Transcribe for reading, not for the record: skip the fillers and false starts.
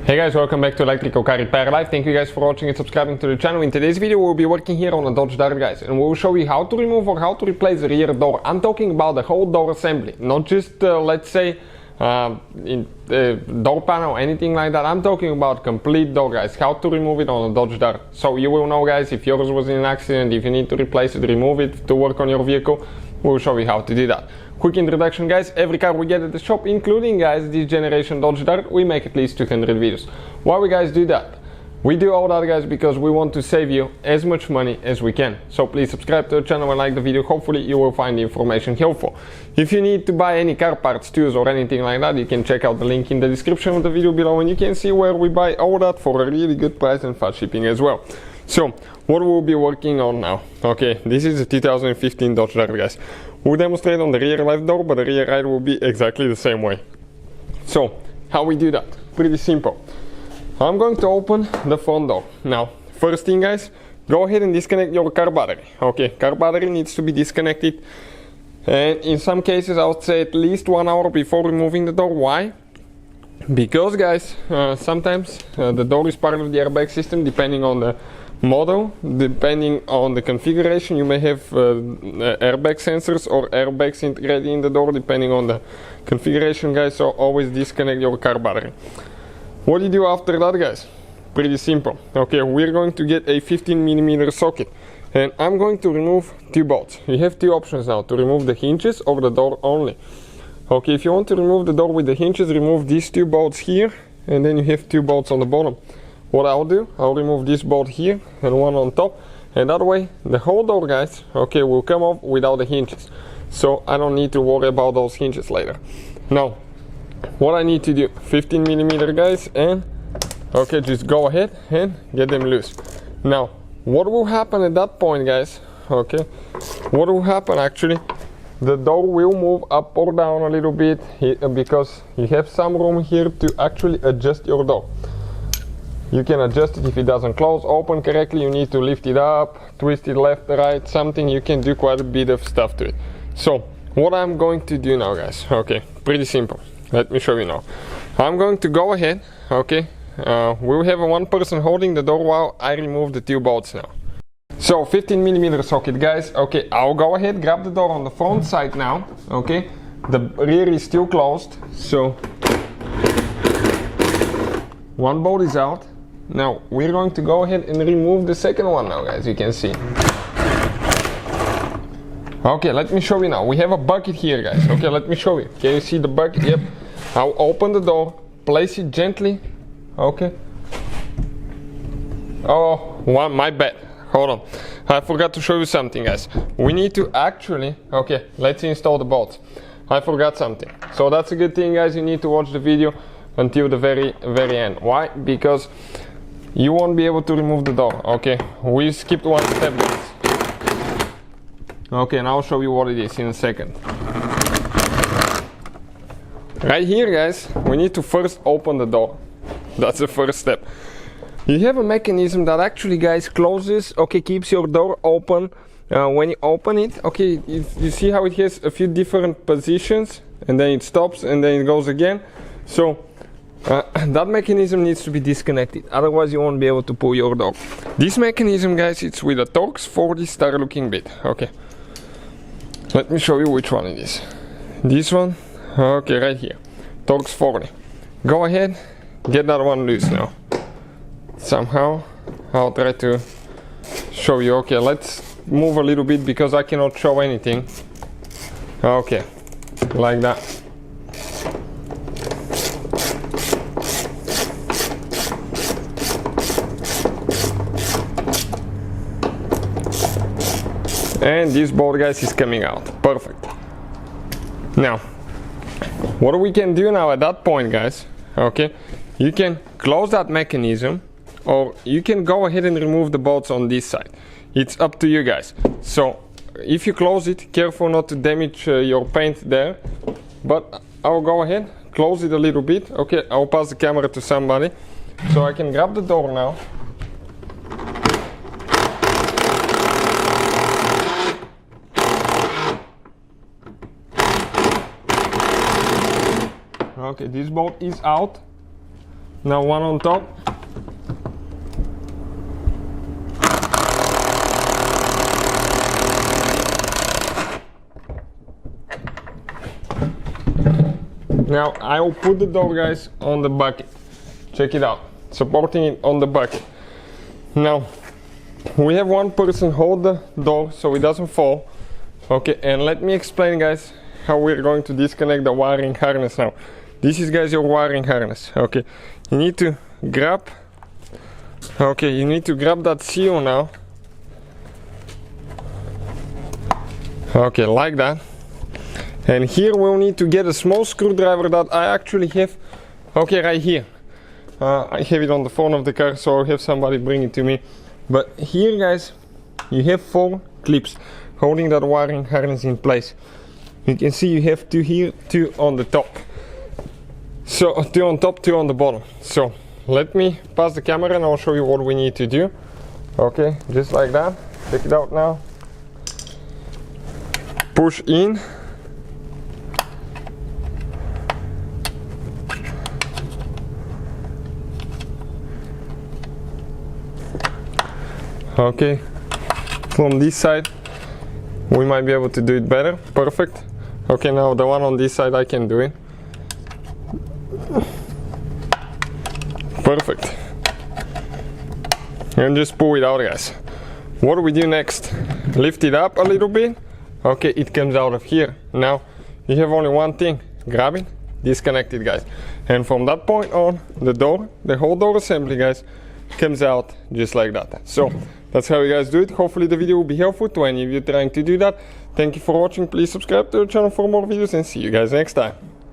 Hey guys, welcome back to Electrical Car Repair Live. Thank you guys for watching and subscribing to the channel. In today's video we'll be working here on a Dodge Dart, guys, and we'll show you how to remove or how to replace the rear door. I'm talking about the whole door assembly, not just let's say in door panel or anything like that. I'm talking about complete door, guys, how to remove it on a Dodge Dart. So you will know, guys, if yours was in an accident, if you need to replace it, remove it to work on your vehicle, we'll show you how to do that. Quick introduction, guys. Every car we get at the shop, including, guys, this generation Dodge Dart, we make at least 200 videos. Why we guys do that? We do all that, guys, because we want to save you as much money as we can. So please subscribe to the channel and like the video. Hopefully you will find the information helpful. If you need to buy any car parts, tools or anything like that, you can check out the link in the description of the video below, and you can see where we buy all that for a really good price and fast shipping as well. So what we'll be working on now. Okay, this is a 2015 Dodge Dart, guys. We'll demonstrate on the rear left door, but the rear right will be exactly the same way. So how we do that? Pretty simple. I'm going to open the front door. Now, first thing, guys, go ahead and disconnect your car battery. Okay, car battery needs to be disconnected, and in some cases I would say at least 1 hour before removing the door. Why? Because, guys, sometimes the door is part of the airbag system. Depending on the model, depending on the configuration, you may have airbag sensors or airbags integrated in the door, depending on the configuration, guys. So always disconnect your car battery. What do you do after that, guys? Pretty simple. Okay, we're going to get a 15mm socket, and I'm going to remove two bolts. You have two options now, to remove the hinges or the door only. Okay, if you want to remove the door with the hinges, remove these two bolts here, and then you have two bolts on the bottom. What I'll do, I'll remove this bolt here and one on top, and that way the whole door, guys, okay, will come off without the hinges. So I don't need to worry about those hinges later. Now, what I need to do, 15mm, guys, and okay, just go ahead and get them loose. Now, what will happen at that point, guys? Okay, what will happen actually? The door will move up or down a little bit because you have some room here to actually adjust your door. You can adjust it if it doesn't close, open correctly. You need to lift it up, twist it left, right, something. You can do quite a bit of stuff to it. So what I'm going to do now, guys, okay, pretty simple. Let me show you now. I'm going to go ahead, okay, we'll have one person holding the door while I remove the two bolts now. So 15mm socket, guys. Okay, I'll go ahead, grab the door on the front side now. Okay, the rear is still closed, so one bolt is out. Now we're going to go ahead and remove the second one now, guys. You can see. Okay, let me show you now. We have a bucket here, guys. Okay, let me show you. Can you see the bucket? Yep. I'll open the door, place it gently. Okay. Oh, my bad. Hold on. I forgot to show you something, guys. We need to actually, okay, let's install the bolts. I forgot something. So that's a good thing, guys. You need to watch the video until the very end. Why? Because you won't be able to remove the door. Okay, we skipped one step, guys. Okay, and I'll show you what it is in a second. Right here, guys, we need to first open the door. That's the first step. You have a mechanism that actually, guys, closes, okay, keeps your door open when you open it. Okay, you see how it has a few different positions, and then it stops and then it goes again. So that mechanism needs to be disconnected, otherwise you won't be able to pull your door. This mechanism, guys, it's with a Torx 40 star looking bit. Okay, let me show you which one it is. This one, okay, right here, Torx 40. Go ahead, get that one loose now. Somehow I'll try to show you. Okay, let's move a little bit because I cannot show anything. Okay, like that. And this bolt, guys, is coming out. Perfect. Now, what we can do now at that point, guys, okay, you can close that mechanism, or you can go ahead and remove the bolts on this side. It's up to you, guys. So if you close it, careful not to damage your paint there, but I'll go ahead, close it a little bit. Okay, I'll pass the camera to somebody so I can grab the door now. Okay, this bolt is out. Now one on top. Now I will put the door, guys, on the bucket. Check it out, supporting it on the bucket. Now we have one person hold the door so it doesn't fall. Okay, and let me explain, guys, how we're going to disconnect the wiring harness now. This is, guys, your wiring harness. Okay, you need to grab that seal now. Okay, like that. And here we'll need to get a small screwdriver that I actually have, okay, right here. I have it on the front of the car, so I'll have somebody bring it to me. But here, guys, you have 4 clips holding that wiring harness in place. You can see you have 2 here, 2 on the top. So 2 on top, 2 on the bottom. So let me pass the camera and I'll show you what we need to do. Okay, just like that. Check it out now. Push in. Okay, from this side we might be able to do it better. Perfect. Okay, now the one on this side I can do it. Perfect. And just pull it out, guys. What do we do next? Lift it up a little bit. Okay, it comes out of here. Now you have only one thing. Grab it, disconnect it, guys. And from that point on, the whole door assembly, guys, comes out just like that. So that's how you guys do it. Hopefully the video will be helpful to any of you trying to do that. Thank you for watching. Please subscribe to the channel for more videos and see you guys next time.